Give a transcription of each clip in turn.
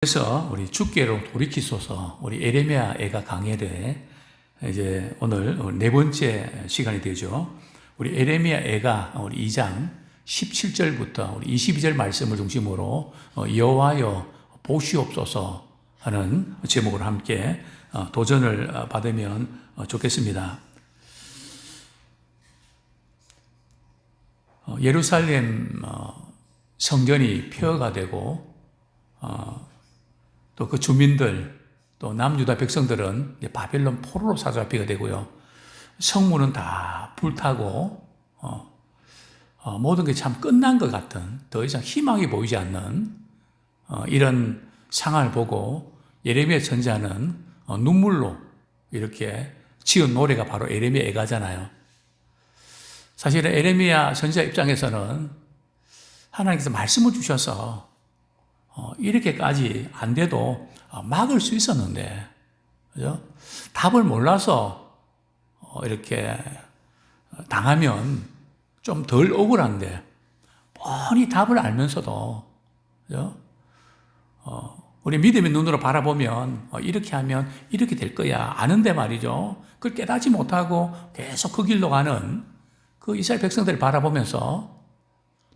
그래서 우리 주께로 돌이키소서 우리 에레미야 애가 강해를 이제 오늘 네 번째 시간이 되죠. 우리 에레미야 애가 우리 2장 17절부터 우리 22절 말씀을 중심으로 여호와여 보시옵소서 하는 제목으로 함께 도전을 받으면 좋겠습니다. 예루살렘 성전이 폐허가 되고 또 그 주민들, 또 남유다 백성들은 바벨론 포로로 사로잡히게 되고요. 성문은 다 불타고, 모든 게 참 끝난 것 같은, 더 이상 희망이 보이지 않는, 이런 상황을 보고 예레미야 선지자는 눈물로 이렇게 지은 노래가 바로 에레미야 애가잖아요. 사실은 에레미야 선지자 입장에서는 하나님께서 말씀을 주셔서 이렇게까지 안 돼도 막을 수 있었는데, 그죠? 답을 몰라서 이렇게 당하면 좀 덜 억울한데, 뻔히 답을 알면서도, 그죠? 우리 믿음의 눈으로 바라보면 이렇게 하면 이렇게 될 거야 아는데 말이죠. 그걸 깨닫지 못하고 계속 그 길로 가는 그 이스라엘 백성들을 바라보면서,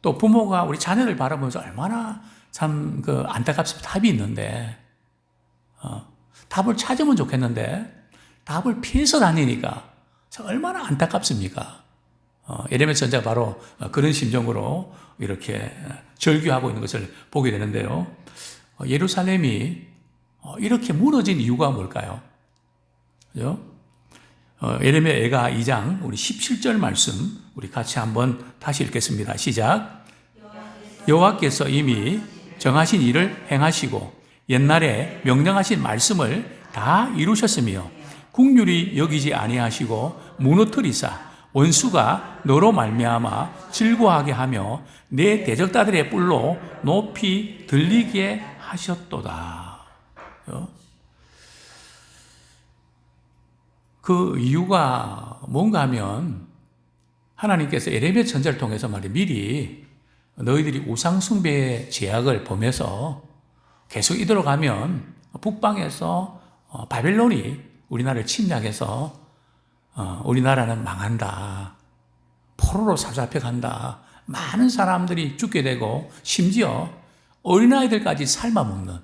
또 부모가 우리 자녀를 바라보면서 얼마나 참 안타깝습니다. 답이 있는데 답을 찾으면 좋겠는데 답을 피해서 다니니까 참 얼마나 안타깝습니까? 예레미야 선지자가 바로 그런 심정으로 이렇게 절규하고 있는 것을 보게 되는데요. 예루살렘이 이렇게 무너진 이유가 뭘까요? 그죠? 예레미야 애가 2장 우리 17절 말씀 우리 같이 한번 다시 읽겠습니다. 시작. 여호와께서 이미 정하신 일을 행하시고 옛날에 명령하신 말씀을 다 이루셨으며 국률이 여기지 아니하시고 무너뜨리사 원수가 너로 말미암아 즐거워하게 하며 내 대적자들의 뿔로 높이 들리게 하셨도다. 그 이유가 뭔가 하면 하나님께서 예레미야 선지자를 통해서 미리 너희들이 우상숭배의 죄악을 범해서 계속 이대로 가면 북방에서 바벨론이 우리나라를 침략해서 우리나라는 망한다. 포로로 사로잡혀 간다. 많은 사람들이 죽게 되고 심지어 어린아이들까지 삶아먹는,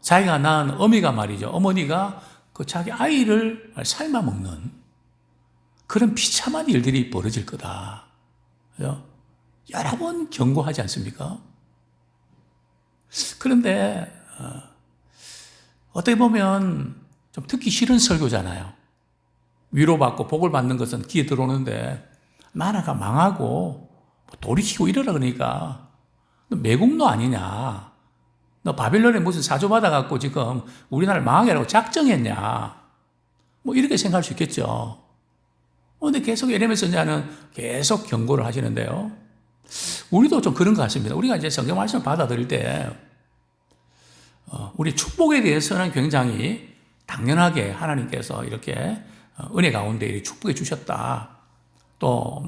자기가 낳은 어미가 말이죠. 어머니가 그 자기 아이를 삶아먹는 그런 비참한 일들이 벌어질 거다. 그죠? 여러 번 경고하지 않습니까? 그런데 어떻게 보면 좀 듣기 싫은 설교잖아요. 위로받고 복을 받는 것은 귀에 들어오는데 나라가 망하고 돌이키고 이러라 그러니까 너 매국노 아니냐? 너 바벨론에 무슨 사조받아갖고 지금 우리나라를 망하게 하라고 작정했냐? 뭐 이렇게 생각할 수 있겠죠. 그런데 계속 예레미야 선지자는 계속 경고를 하시는데요. 우리도 좀 그런 것 같습니다. 우리가 이제 성경 말씀을 받아들일 때, 우리 축복에 대해서는 굉장히 당연하게 하나님께서 이렇게 은혜 가운데 이렇게 축복해 주셨다. 또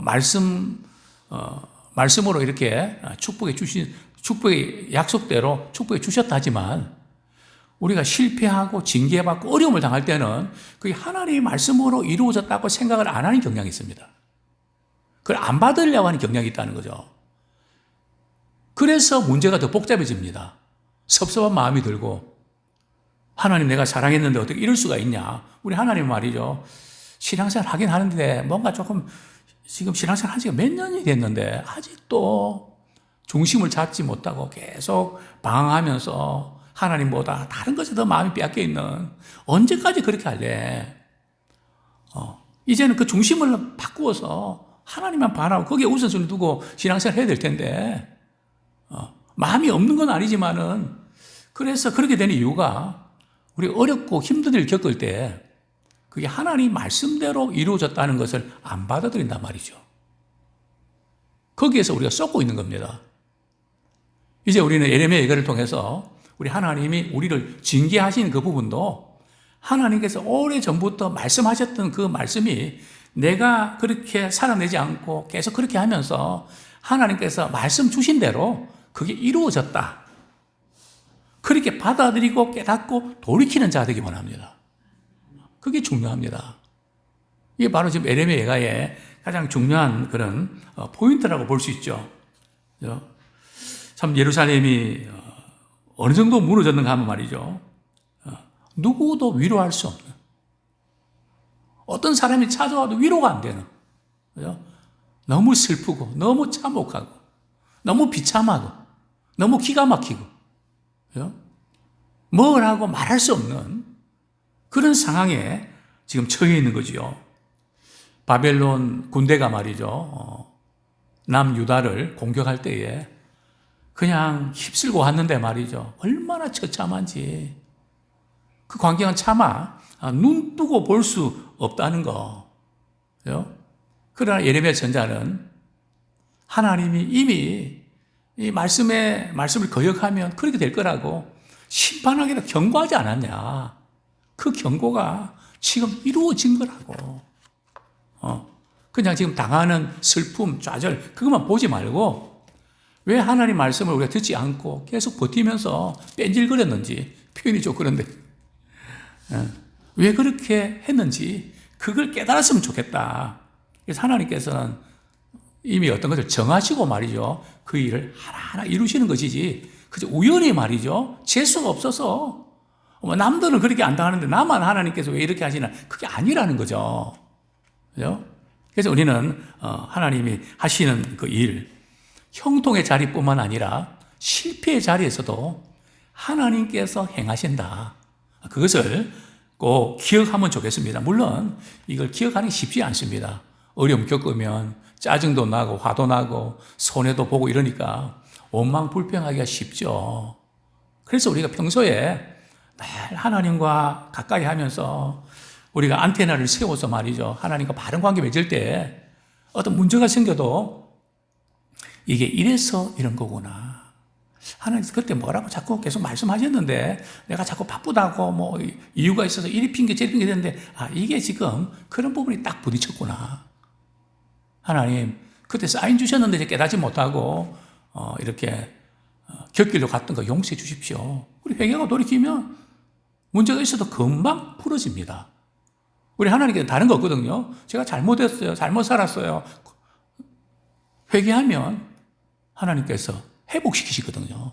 말씀으로 이렇게 축복의 약속대로 축복해 주셨다 하지만, 우리가 실패하고 징계받고 어려움을 당할 때는 그게 하나님의 말씀으로 이루어졌다고 생각을 안 하는 경향이 있습니다. 그걸 안 받으려고 하는 경향이 있다는 거죠. 그래서 문제가 더 복잡해집니다. 섭섭한 마음이 들고, 하나님 내가 사랑했는데 어떻게 이럴 수가 있냐. 우리 하나님 말이죠. 신앙생활 하긴 하는데 뭔가 조금 지금 신앙생활 한 지가 몇 년이 됐는데 아직도 중심을 잡지 못하고 계속 방황하면서 하나님보다 다른 것에 더 마음이 빼앗겨 있는, 언제까지 그렇게 할래? 이제는 그 중심을 바꾸어서 하나님만 바라고 거기에 우선순위 두고 신앙생활 해야 될 텐데, 마음이 없는 건 아니지만은, 그래서 그렇게 되는 이유가 우리 어렵고 힘든 일을 겪을 때 그게 하나님 말씀대로 이루어졌다는 것을 안 받아들인단 말이죠. 거기에서 우리가 썩고 있는 겁니다. 이제 우리는 예레미야 예가를 통해서 우리 하나님이 우리를 징계하신 그 부분도 하나님께서 오래전부터 말씀하셨던 그 말씀이 내가 그렇게 살아내지 않고 계속 그렇게 하면서 하나님께서 말씀 주신 대로 그게 이루어졌다. 그렇게 받아들이고 깨닫고 돌이키는 자 되기 원합니다. 그게 중요합니다. 이게 바로 지금 에레미야 예가의 가장 중요한 그런 포인트라고 볼 수 있죠. 참 예루살렘이 어느 정도 무너졌는가 하면 말이죠. 누구도 위로할 수 없는, 어떤 사람이 찾아와도 위로가 안 되는, 너무 슬프고 너무 참혹하고 너무 비참하고 너무 기가 막히고 뭘 하고 말할 수 없는 그런 상황에 지금 처해 있는 거지요. 바벨론 군대가 말이죠, 남유다를 공격할 때에 그냥 휩쓸고 왔는데 말이죠, 얼마나 처참한지. 그 광경은 차마 눈 뜨고 볼 수 없다는 거. 그러나 예레미야 선자는 하나님이 이미 이 말씀을 거역하면 그렇게 될 거라고 심판하기로 경고하지 않았냐. 그 경고가 지금 이루어진 거라고. 그냥 지금 당하는 슬픔, 좌절, 그것만 보지 말고 왜 하나님 말씀을 우리가 듣지 않고 계속 버티면서 뺀질거렸는지, 표현이 좀 그런데 왜 그렇게 했는지 그걸 깨달았으면 좋겠다. 그래서 하나님께서는 이미 어떤 것을 정하시고 말이죠, 그 일을 하나하나 이루시는 것이지, 그저 우연히 말이죠, 재수가 없어서 남들은 그렇게 안 당하는데 나만 하나님께서 왜 이렇게 하시나, 그게 아니라는 거죠. 그죠? 그래서 우리는 하나님이 하시는 그 일, 형통의 자리뿐만 아니라 실패의 자리에서도 하나님께서 행하신다. 그것을 꼭 기억하면 좋겠습니다. 물론 이걸 기억하는 게 쉽지 않습니다. 어려움 겪으면 짜증도 나고 화도 나고 손해도 보고 이러니까 원망불평하기가 쉽죠. 그래서 우리가 평소에 늘 하나님과 가까이 하면서 우리가 안테나를 세워서 말이죠, 하나님과 바른 관계 맺을 때 어떤 문제가 생겨도 이게 이래서 이런 거구나. 하나님 그때 뭐라고 자꾸 계속 말씀하셨는데 내가 자꾸 바쁘다고 뭐 이유가 있어서 이리 핑계 저리 핑계 됐는데, 이게 지금 그런 부분이 딱 부딪혔구나. 하나님 그때 사인 주셨는데 이제 깨닫지 못하고 이렇게 곁길로 갔던 거 용서해 주십시오. 우리 회개하고 돌이키면 문제가 있어도 금방 풀어집니다. 우리 하나님께는 다른 거 없거든요. 제가 잘못했어요, 잘못 살았어요, 회개하면 하나님께서 회복시키시거든요.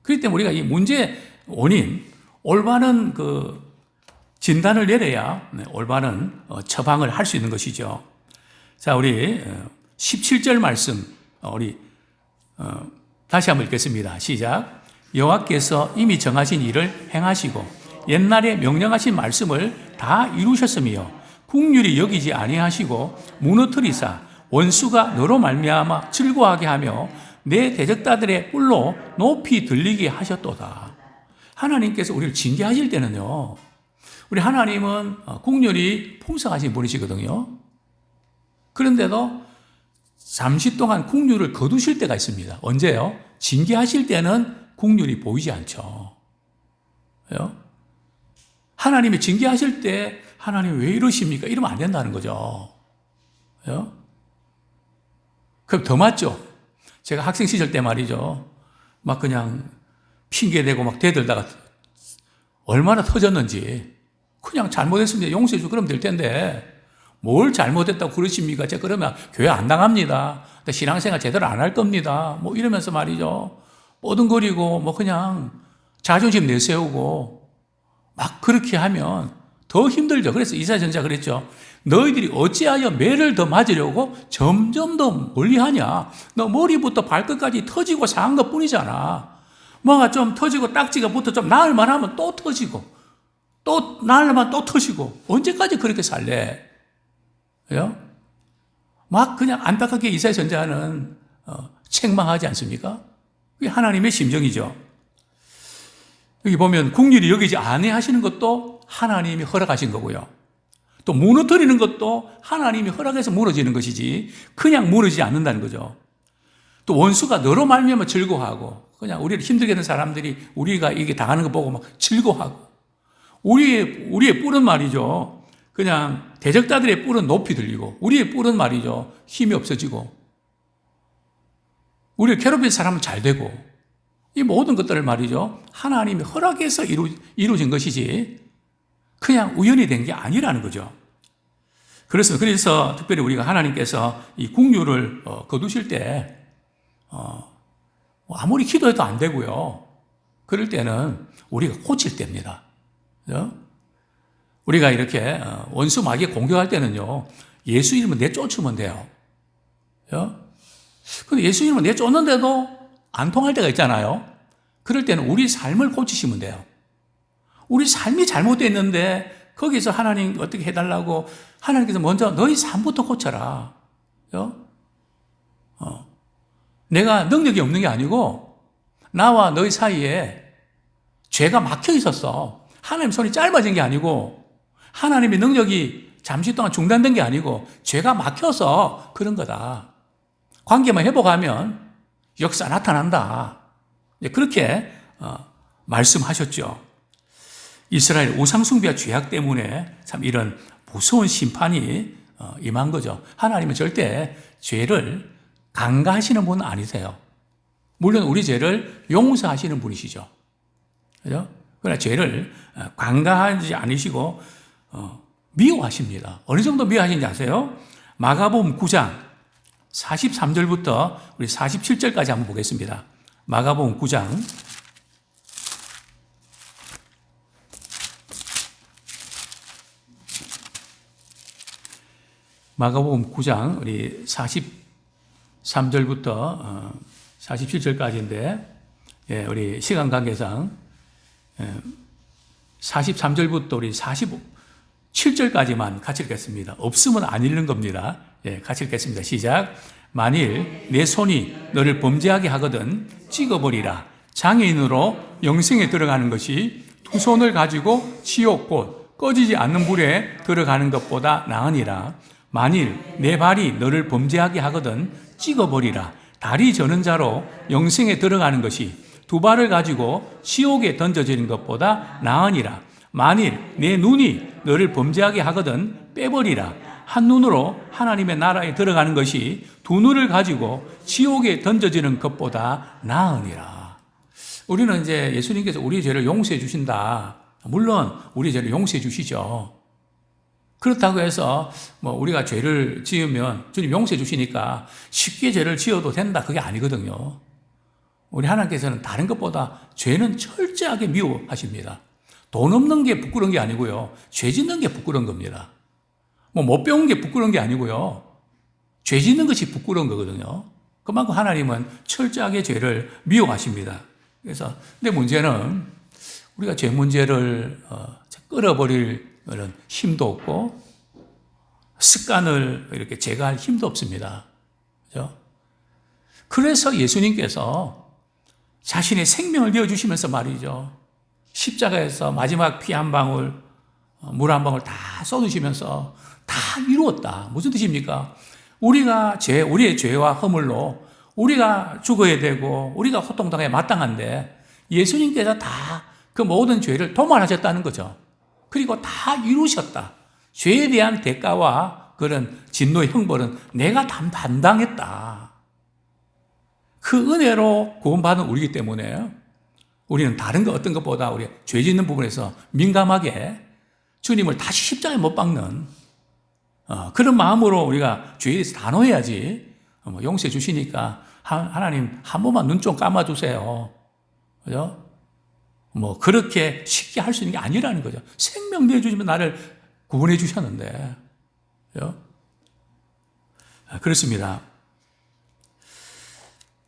그렇기 때문에 우리가 이 문제의 원인, 올바른 그 진단을 내려야 올바른 처방을 할 수 있는 것이죠. 자, 우리 17절 말씀 우리 다시 한번 읽겠습니다. 시작. 여호와께서 이미 정하신 일을 행하시고 옛날에 명령하신 말씀을 다 이루셨으며 국률이 여기지 아니하시고 무너뜨리사 원수가 너로 말미암아 즐거워하게 하며 내 대적자들의 뿔로 높이 들리게 하셨도다. 하나님께서 우리를 징계하실 때는요, 우리 하나님은 국률이 풍성하신 분이시거든요. 그런데도 잠시 동안 국률을 거두실 때가 있습니다. 언제요? 징계하실 때는 국률이 보이지 않죠. 하나님이 징계하실 때 하나님 왜 이러십니까? 이러면 안 된다는 거죠. 그럼 더 맞죠? 제가 학생 시절 때 말이죠, 막 그냥 핑계대고 막 대들다가 얼마나 터졌는지, 그냥 잘못했으면 용서해 주고 그러면 될 텐데 뭘 잘못했다고 그러십니까? 제가 그러면 교회 안 나갑니다, 신앙생활 제대로 안 할 겁니다, 뭐 이러면서 말이죠, 뻐둥거리고 뭐 그냥 자존심 내세우고 막 그렇게 하면 더 힘들죠. 그래서 이사야 선지자가 그랬죠. 너희들이 어찌하여 매를 더 맞으려고 점점 더 멀리하냐. 너 머리부터 발끝까지 터지고 상한 것뿐이잖아. 뭐가 좀 터지고 딱지가 붙어 좀 나을만 하면 또 터지고 또 나을만 또 터지고 언제까지 그렇게 살래? 막 그냥 안타깝게 이사야 선지자는 책망하지 않습니까? 그게 하나님의 심정이죠. 여기 보면 국률이 여기지 아니하시는 것도 하나님이 허락하신 거고요. 또 무너뜨리는 것도 하나님이 허락해서 무너지는 것이지 그냥 무너지지 않는다는 거죠. 또 원수가 너로 말미암아 즐거워하고, 그냥 우리를 힘들게 하는 사람들이 우리가 이게 당하는 거 보고 막 즐거워하고, 우리의 뿔은 말이죠, 그냥 대적자들의 뿔은 높이 들리고 우리의 뿔은 말이죠 힘이 없어지고, 우리를 괴롭힌 사람은 잘 되고 이 모든 것들을 말이죠. 하나님이 허락해서 이루어진 것이지 그냥 우연히 된 게 아니라는 거죠. 그래서 특별히 우리가 하나님께서 이 국류를 거두실 때 아무리 기도해도 안 되고요. 그럴 때는 우리가 고칠 때입니다. 그죠? 우리가 이렇게 원수 마귀에 공격할 때는요. 예수 이름을 내쫓으면 돼요. 그죠? 근데 예수 이름을 내쫓는데도 안 통할 때가 있잖아요. 그럴 때는 우리 삶을 고치시면 돼요. 우리 삶이 잘못됐는데 거기서 하나님 어떻게 해달라고 하나님께서 먼저 너희 삶부터 고쳐라. 그죠? 내가 능력이 없는 게 아니고 나와 너희 사이에 죄가 막혀 있었어. 하나님 손이 짧아진 게 아니고 하나님의 능력이 잠시 동안 중단된 게 아니고 죄가 막혀서 그런 거다. 관계만 회복하면 역사 나타난다. 그렇게 말씀하셨죠. 이스라엘 우상숭배와 죄악 때문에 참 이런 무서운 심판이 임한 거죠. 하나님은 절대 죄를 간과하시는 분은 아니세요. 물론 우리 죄를 용서하시는 분이시죠. 그죠? 그러나 죄를 간과하지 않으시고 미워하십니다. 어느 정도 미워하시는지 아세요? 마가복음 9장 43절부터 우리 47절까지 한번 보겠습니다. 마가복음 9장 마가복음 9장 우리 43절부터 47절까지인데 우리 시간 관계상 43절부터 우리 47절까지만 같이 읽겠습니다. 없으면 안 읽는 겁니다. 같이 읽겠습니다. 시작. 만일 내 손이 너를 범죄하게 하거든 찍어버리라. 장애인으로 영생에 들어가는 것이 두 손을 가지고 지옥 곧 꺼지지 않는 불에 들어가는 것보다 나으니라. 만일 내 발이 너를 범죄하게 하거든 찍어버리라. 다리 저는 자로 영생에 들어가는 것이 두 발을 가지고 지옥에 던져지는 것보다 나으니라. 만일 내 눈이 너를 범죄하게 하거든 빼버리라. 한 눈으로 하나님의 나라에 들어가는 것이 두 눈을 가지고 지옥에 던져지는 것보다 나으니라. 우리는 이제 예수님께서 우리의 죄를 용서해 주신다. 물론 우리의 죄를 용서해 주시죠. 그렇다고 해서 우리가 죄를 지으면 주님 용서해 주시니까 쉽게 죄를 지어도 된다. 그게 아니거든요. 우리 하나님께서는 다른 것보다 죄는 철저하게 미워하십니다. 돈 없는 게 부끄러운 게 아니고요. 죄 짓는 게 부끄러운 겁니다. 못 배운 게 부끄러운 게 아니고요. 죄 짓는 것이 부끄러운 거거든요. 그만큼 하나님은 철저하게 죄를 미워하십니다. 그래서 근데 문제는 우리가 죄 문제를 끌어버릴 그런 힘도 없고 습관을 이렇게 제거할 힘도 없습니다. 그죠? 그래서 예수님께서 자신의 생명을 내어주시면서 말이죠. 십자가에서 마지막 피 한 방울, 물 한 방울 다 쏟으시면서 다 이루었다. 무슨 뜻입니까? 우리의 죄와 허물로 우리가 죽어야 되고 우리가 호통당해 마땅한데 예수님께서 다 그 모든 죄를 도말하셨다는 거죠. 그리고 다 이루셨다. 죄에 대한 대가와 그런 진노의 형벌은 내가 담당했다. 그 은혜로 구원받은 우리이기 때문에 우리는 다른 것 어떤 것보다 우리 죄 짓는 부분에서 민감하게 주님을 다시 십자가에 못 박는 그런 마음으로 우리가 죄에 대해서 단호해야지. 용서해 주시니까 하나님 한 번만 눈 좀 감아주세요. 그죠? 그렇게 쉽게 할 수 있는 게 아니라는 거죠. 생명 내주시면 나를 구원해 주셨는데. 그죠? 그렇습니다.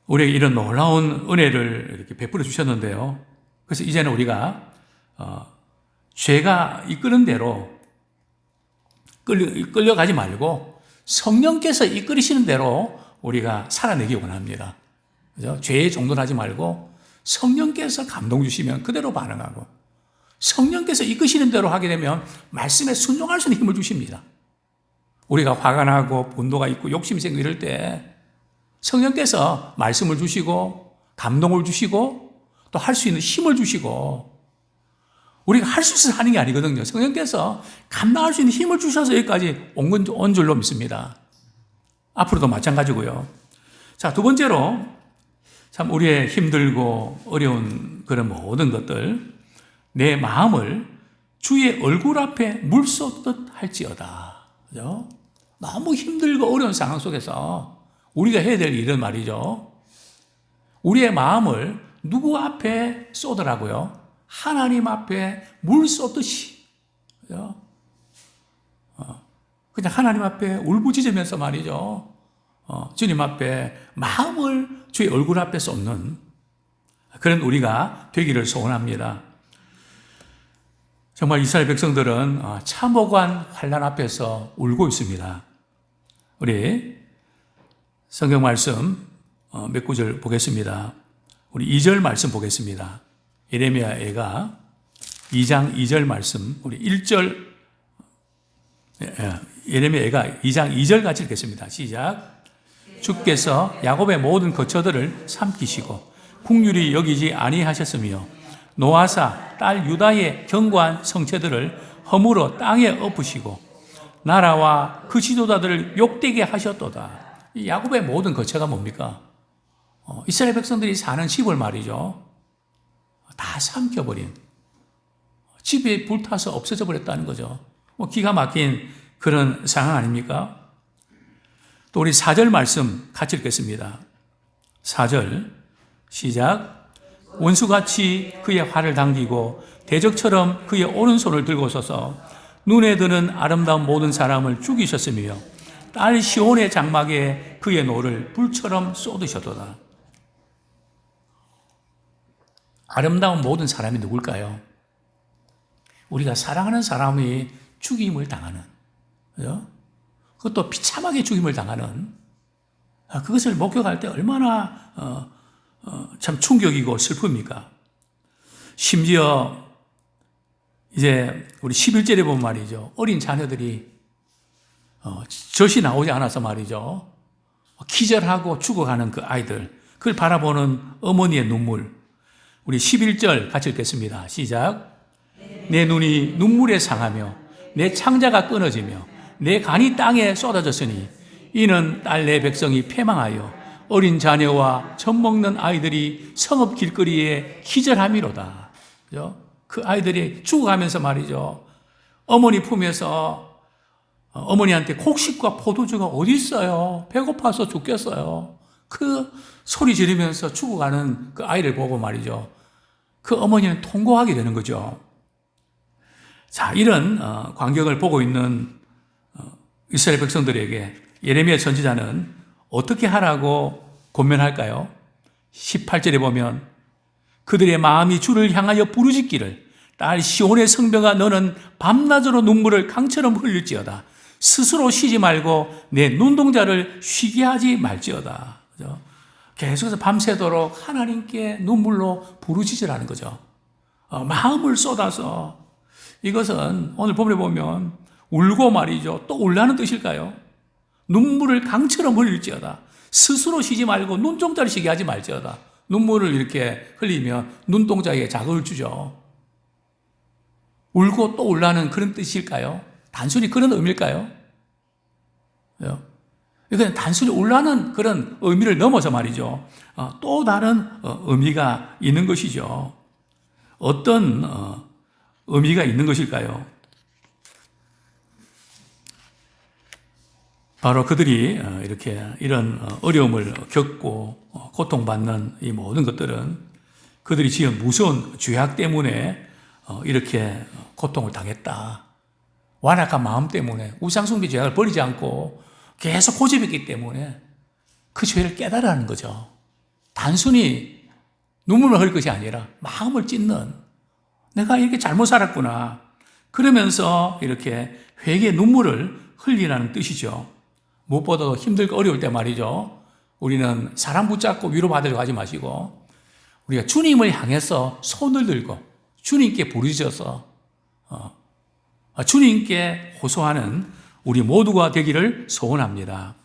우리에게 이런 놀라운 은혜를 이렇게 베풀어 주셨는데요. 그래서 이제는 우리가 죄가 이끄는 대로 끌려가지 말고 성령께서 이끌으시는 대로 우리가 살아내기 원합니다. 그죠? 죄에 종돈하지 말고 성령께서 감동 주시면 그대로 반응하고 성령께서 이끄시는 대로 하게 되면 말씀에 순종할 수 있는 힘을 주십니다. 우리가 화가 나고 분노가 있고 욕심이 생기고 이럴 때 성령께서 말씀을 주시고 감동을 주시고 또 할 수 있는 힘을 주시고 우리가 할 수 있어서 하는 게 아니거든요. 성령께서 감당할 수 있는 힘을 주셔서 여기까지 온 줄로 믿습니다. 앞으로도 마찬가지고요. 자, 두 번째로 참 우리의 힘들고 어려운 그런 모든 것들, 내 마음을 주의 얼굴 앞에 물 쏟듯 할지어다. 그죠? 너무 힘들고 어려운 상황 속에서 우리가 해야 될 일은 말이죠. 우리의 마음을 누구 앞에 쏟으라고요? 하나님 앞에 물 쏟듯이. 그죠? 그냥 하나님 앞에 울부짖으면서 말이죠. 주님 앞에 마음을 주의 얼굴 앞에 쏟는 그런 우리가 되기를 소원합니다. 정말 이스라엘 백성들은 참혹한 환난 앞에서 울고 있습니다. 우리 성경 말씀 몇 구절 보겠습니다. 우리 2절 말씀 보겠습니다. 예레미야가 2장 2절 말씀, 우리 1절, 예레미야가 2장 2절 같이 읽겠습니다. 시작. 주께서 야곱의 모든 거처들을 삼키시고 국률이 여기지 아니하셨으며 노아사 딸 유다의 견고한 성체들을 허물어 땅에 엎으시고 나라와 그 지도자들을 욕되게 하셨도다. 이 야곱의 모든 거처가 뭡니까? 이스라엘 백성들이 사는 집을 말이죠. 다 삼켜버린, 집에 불타서 없어져 버렸다는 거죠. 기가 막힌 그런 상황 아닙니까? 또 우리 4절 말씀 같이 읽겠습니다. 4절 시작. 원수같이 그의 활을 당기고 대적처럼 그의 오른손을 들고 서서 눈에 드는 아름다운 모든 사람을 죽이셨으며 딸 시온의 장막에 그의 노를 불처럼 쏟으셨도다. 아름다운 모든 사람이 누굴까요? 우리가 사랑하는 사람이 죽임을 당하는, 그죠? 그것도 비참하게 죽임을 당하는, 그것을 목격할 때 얼마나 참 충격이고 슬픕니까? 심지어 이제 우리 11절에 보면 말이죠. 어린 자녀들이 젖이 나오지 않아서 말이죠. 기절하고 죽어가는 그 아이들, 그걸 바라보는 어머니의 눈물. 우리 11절 같이 읽겠습니다. 시작. 내 눈이 눈물에 상하며 내 창자가 끊어지며 내 간이 땅에 쏟아졌으니 이는 딸 내 백성이 패망하여 어린 자녀와 젖 먹는 아이들이 성읍 길거리에 기절함이로다. 그죠? 그 아이들이 죽어가면서 말이죠. 어머니 품에서 어머니한테 곡식과 포도주가 어디 있어요? 배고파서 죽겠어요. 그 소리 지르면서 죽어가는 그 아이를 보고 말이죠. 그 어머니는 통곡하게 되는 거죠. 자, 이런 광경을 보고 있는 이스라엘 백성들에게 예레미야 선지자는 어떻게 하라고 권면할까요? 18절에 보면 그들의 마음이 주를 향하여 부르짖기를 딸 시온의 성벽아 너는 밤낮으로 눈물을 강처럼 흘릴지어다. 스스로 쉬지 말고 내 눈동자를 쉬게 하지 말지어다. 그죠? 계속해서 밤새도록 하나님께 눈물로 부르짖으라는 거죠. 마음을 쏟아서. 이것은 오늘 본문에 보면 울고 말이죠. 또 울라는 뜻일까요? 눈물을 강처럼 흘릴지어다. 스스로 쉬지 말고 눈동자를 쉬게 하지 말지어다. 눈물을 이렇게 흘리면 눈동자에 자극을 주죠. 울고 또 울라는 그런 뜻일까요? 단순히 그런 의미일까요? 이건 단순히 울라는 그런 의미를 넘어서 말이죠. 또 다른 의미가 있는 것이죠. 어떤 의미가 있는 것일까요? 바로 그들이 이렇게 이런 어려움을 겪고 고통받는 이 모든 것들은 그들이 지은 무서운 죄악 때문에 이렇게 고통을 당했다. 완악한 마음 때문에 우상숭배 죄악을 버리지 않고 계속 고집했기 때문에 그 죄를 깨달으라는 거죠. 단순히 눈물을 흘릴 것이 아니라 마음을 찢는, 내가 이렇게 잘못 살았구나. 그러면서 이렇게 회개의 눈물을 흘리라는 뜻이죠. 무엇보다도 힘들고 어려울 때 말이죠. 우리는 사람 붙잡고 위로받으려고 하지 마시고 우리가 주님을 향해서 손을 들고 주님께 부르짖어서 주님께 호소하는 우리 모두가 되기를 소원합니다.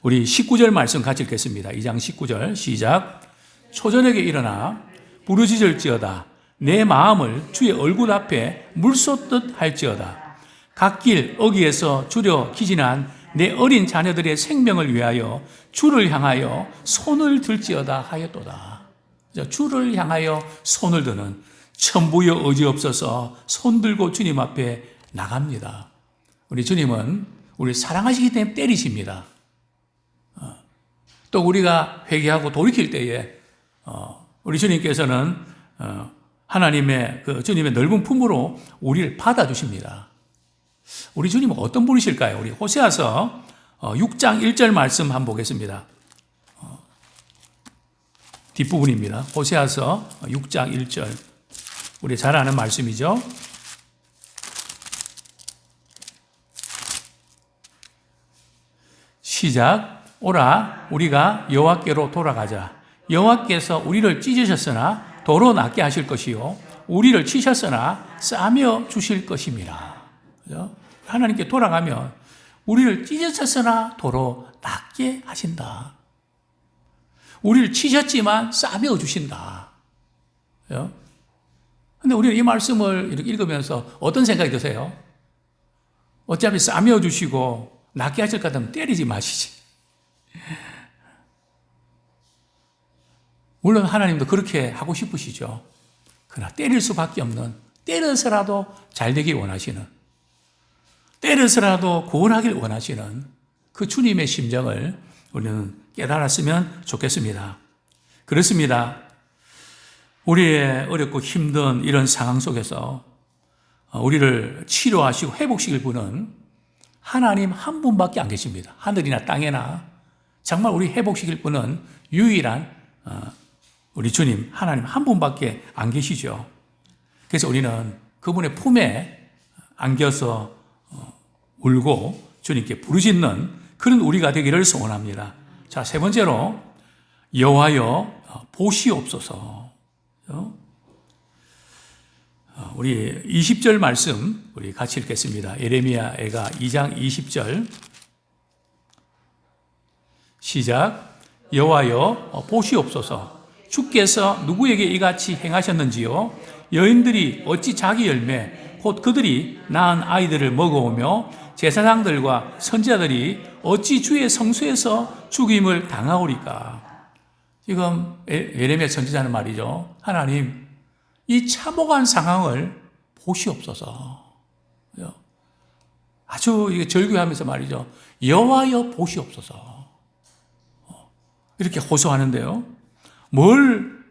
우리 19절 말씀 같이 읽겠습니다. 2장 19절 시작. 초저녁에 일어나 부르짖을지어다. 내 마음을 주의 얼굴 앞에 물쏟듯 할지어다. 갓길 어귀에서 주려 기진한 내 어린 자녀들의 생명을 위하여 주를 향하여 손을 들지어다 하였도다. 주를 향하여 손을 드는 천부여 의지 없어서 손 들고 주님 앞에 나갑니다. 우리 주님은 우리 사랑하시기 때문에 때리십니다. 또 우리가 회개하고 돌이킬 때에 우리 주님께서는 하나님의 그 주님의 넓은 품으로 우리를 받아주십니다. 우리 주님은 어떤 분이실까요? 우리 호세아서 6장 1절 말씀 한번 보겠습니다. 뒷부분입니다. 호세아서 6장 1절. 우리 잘 아는 말씀이죠. 시작. 오라 우리가 여호와께로 돌아가자. 여호와께서 우리를 찢으셨으나 도로 낫게 하실 것이요 우리를 치셨으나 싸며 주실 것임이라. 그죠? 하나님께 돌아가면 우리를 찢으셨으나 도로 낫게 하신다. 우리를 치셨지만 싸매어 주신다. 그런데 우리는 이 말씀을 이렇게 읽으면서 어떤 생각이 드세요? 어차피 싸매어 주시고 낫게 하실 것 같으면 때리지 마시지. 물론 하나님도 그렇게 하고 싶으시죠. 그러나 때릴 수밖에 없는, 때려서라도 잘 되길 원하시는, 때려서라도 구원하길 원하시는 그 주님의 심정을 우리는 깨달았으면 좋겠습니다. 그렇습니다. 우리의 어렵고 힘든 이런 상황 속에서 우리를 치료하시고 회복시킬 분은 하나님 한 분밖에 안 계십니다. 하늘이나 땅에나 정말 우리 회복시킬 분은 유일한 우리 주님 하나님 한 분밖에 안 계시죠. 그래서 우리는 그분의 품에 안겨서 울고 주님께 부르짖는 그런 우리가 되기를 소원합니다. 자, 세 번째로 여호와여 보시옵소서. 우리 20절 말씀 우리 같이 읽겠습니다. 예레미야 애가 2장 20절 시작. 여호와여 보시옵소서. 주께서 누구에게 이같이 행하셨는지요? 여인들이 어찌 자기 열매 곧 그들이 낳은 아이들을 먹어오며 제사장들과 선지자들이 어찌 주의 성소에서 죽임을 당하오리까? 지금 예레미야 선지자는 말이죠. 하나님, 이 참혹한 상황을 보시옵소서. 아주 절규하면서 말이죠. 여호와여 보시옵소서. 이렇게 호소하는데요. 뭘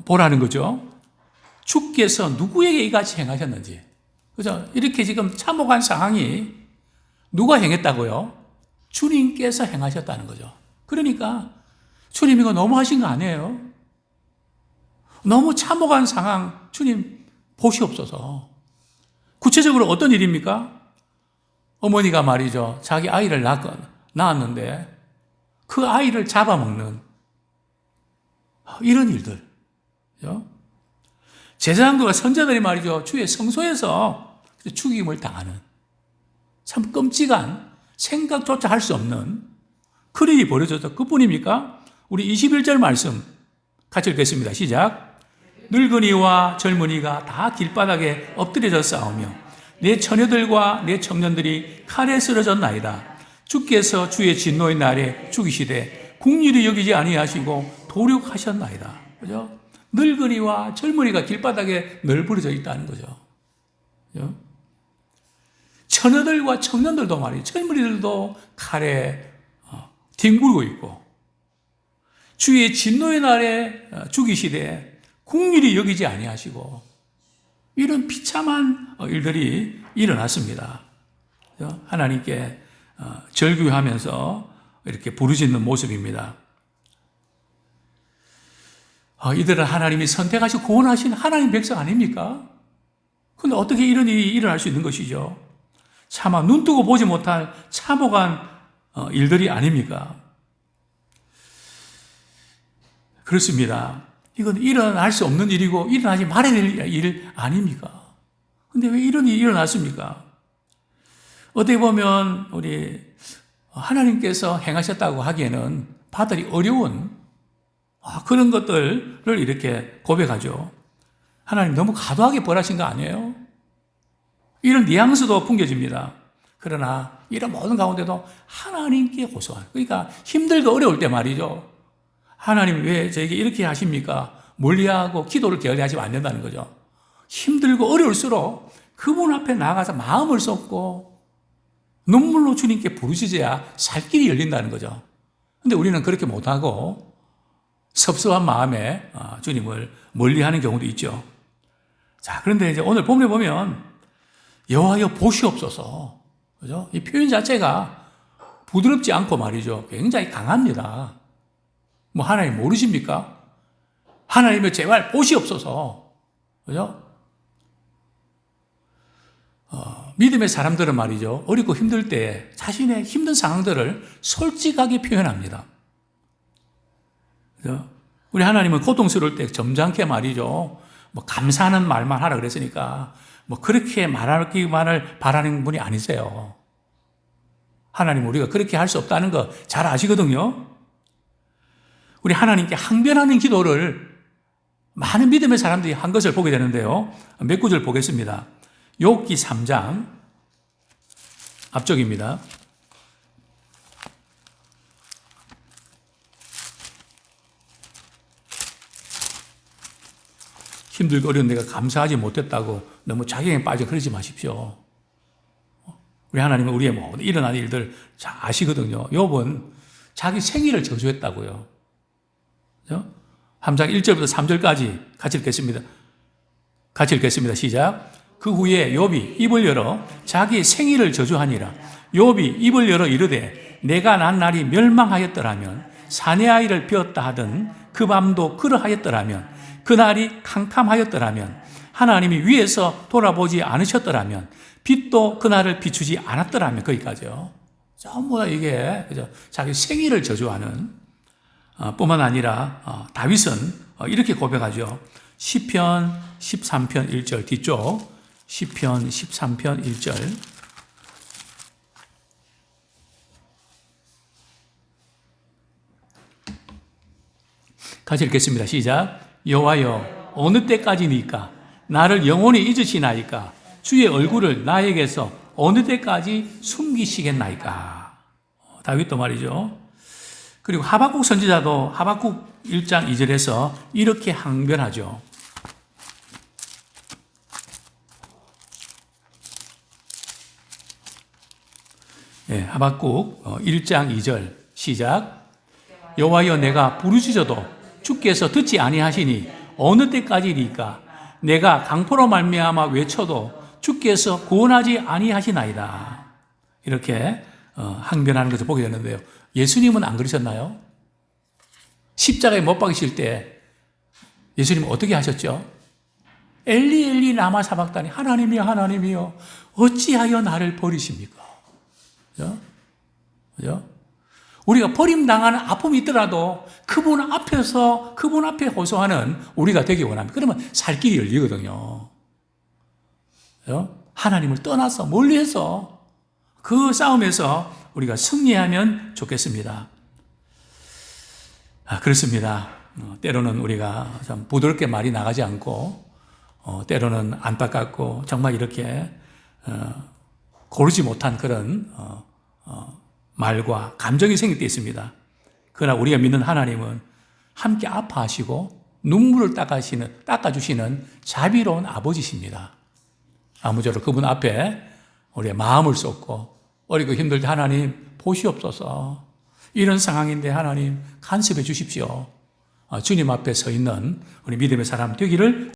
보라는 거죠? 주께서 누구에게 이같이 행하셨는지. 그죠? 이렇게 지금 참혹한 상황이 누가 행했다고요? 주님께서 행하셨다는 거죠. 그러니까 주님 이거 너무 하신 거 아니에요? 너무 참혹한 상황 주님 보시옵소서. 구체적으로 어떤 일입니까? 어머니가 말이죠. 자기 아이를 낳았는데 그 아이를 잡아먹는 이런 일들. 제사장들과 선자들이 말이죠. 주의 성소에서 죽임을 당하는 참 끔찍한 생각조차 할 수 없는 그런 일이 벌어졌죠. 그뿐입니까? 우리 21절 말씀 같이 읽겠습니다. 시작. 늙은이와 젊은이가 다 길바닥에 엎드려져 싸우며 내 처녀들과 내 청년들이 칼에 쓰러졌나이다. 주께서 주의 진노의 날에 죽이시되 국률이 여기지 아니하시고 도륙하셨나이다. 그죠? 늙은이와 젊은이가 길바닥에 널브러져 있다는 거죠. 그죠? 처녀들과 청년들도 말이에요. 젊은이들도 칼에 뒹굴고 있고 주의 진노의 날에 죽이시되 국률이 여기지 아니하시고 이런 비참한 일들이 일어났습니다. 그죠? 하나님께 절규하면서 이렇게 부르짖는 모습입니다. 이들은 하나님이 선택하시고 구원하신 하나님 백성 아닙니까? 그런데 어떻게 이런 일이 일어날 수 있는 것이죠? 차마 눈뜨고 보지 못할 참혹한 일들이 아닙니까? 그렇습니다. 이건 일어날 수 없는 일이고 일어나지 말아야 될 일 아닙니까? 그런데 왜 이런 일이 일어났습니까? 어떻게 보면 우리 하나님께서 행하셨다고 하기에는 받아들이 어려운 그런 것들을 이렇게 고백하죠. 하나님 너무 과도하게 벌하신 거 아니에요? 이런 뉘앙스도 풍겨집니다. 그러나 이런 모든 가운데도 하나님께 호소하는, 그러니까 힘들고 어려울 때 말이죠. 하나님 왜 저에게 이렇게 하십니까? 멀리하고 기도를 게을리하시면 안 된다는 거죠. 힘들고 어려울수록 그분 앞에 나가서 마음을 쏟고 눈물로 주님께 부르짖어야 살 길이 열린다는 거죠. 근데 우리는 그렇게 못하고 섭섭한 마음에 주님을 멀리하는 경우도 있죠. 자, 그런데 이제 오늘 본문에 보면 여호와여 보시옵소서, 그죠? 이 표현 자체가 부드럽지 않고 말이죠, 굉장히 강합니다. 뭐 하나님 모르십니까? 하나님을 제발 보시옵소서, 그죠? 믿음의 사람들은 말이죠, 어렵고 힘들 때 자신의 힘든 상황들을 솔직하게 표현합니다. 그죠? 우리 하나님은 고통스러울 때 점잖게 말이죠, 뭐 감사하는 말만 하라 그랬으니까 뭐 그렇게 말하기만을 바라는 분이 아니세요. 하나님 우리가 그렇게 할 수 없다는 거 잘 아시거든요. 우리 하나님께 항변하는 기도를 많은 믿음의 사람들이 한 것을 보게 되는데요. 몇 구절 보겠습니다. 욥기 3장 앞쪽입니다. 힘들고 어려운 내가 감사하지 못했다고 너무 자격에 빠져 그러지 마십시오. 우리 하나님은 우리의 모든 일어나는 일들 잘 아시거든요. 욥은 자기 생일을 저주했다고요. 그죠? 3장 1절부터 3절까지 같이 읽겠습니다. 같이 읽겠습니다. 시작. 그 후에 욥이 입을 열어 자기 생일을 저주하니라. 욥이 입을 열어 이르되 내가 난 날이 멸망하였더라면 사내 아이를 비었다 하던 그 밤도 그러하였더라면 그날이 캄캄하였더라면 하나님이 위에서 돌아보지 않으셨더라면 빛도 그날을 비추지 않았더라면, 거기까지요. 전부 다 이게 그죠? 자기 생일을 저주하는 뿐만 아니라 다윗은 이렇게 고백하죠. 시편 13편 1절 뒤쪽, 시편 13편 1절. 같이 읽겠습니다. 시작. 여호와여 어느 때까지니까 나를 영원히 잊으시나이까 주의 얼굴을 나에게서 어느 때까지 숨기시겠나이까. 다윗도 말이죠. 그리고 하박국 선지자도 하박국 1장 2절에서 이렇게 항변하죠. 네, 하박국 1장 2절 시작. 여호와여 내가 부르짖어도 주께서 듣지 아니하시니 어느 때까지니까 내가 강포로 말미암아 외쳐도 주께서 구원하지 아니하시나이다. 이렇게 항변하는 것을 보게 되는데요. 예수님은 안 그러셨나요? 십자가에 못 박이실 때 예수님은 어떻게 하셨죠? 엘리 엘리 라마 사박다니, 하나님이여 하나님이여 어찌하여 나를 버리십니까? 그죠? 그죠? 우리가 버림당하는 아픔이 있더라도 그분 앞에서 그분 앞에 호소하는 우리가 되기 원합니다. 그러면 살 길이 열리거든요. 그죠? 하나님을 떠나서 멀리해서 그 싸움에서 우리가 승리하면 좋겠습니다. 그렇습니다. 때로는 우리가 참 부드럽게 말이 나가지 않고 때로는 안타깝고 정말 이렇게 고르지 못한 그런 말과 감정이 생길 때 있습니다. 그러나 우리가 믿는 하나님은 함께 아파하시고 눈물을 닦아주시는 자비로운 아버지십니다. 아무쪼록 그분 앞에 우리의 마음을 쏟고 어리고 힘들 때 하나님 보시옵소서, 이런 상황인데 하나님 간섭해 주십시오. 주님 앞에 서 있는 우리 믿음의 사람 되기를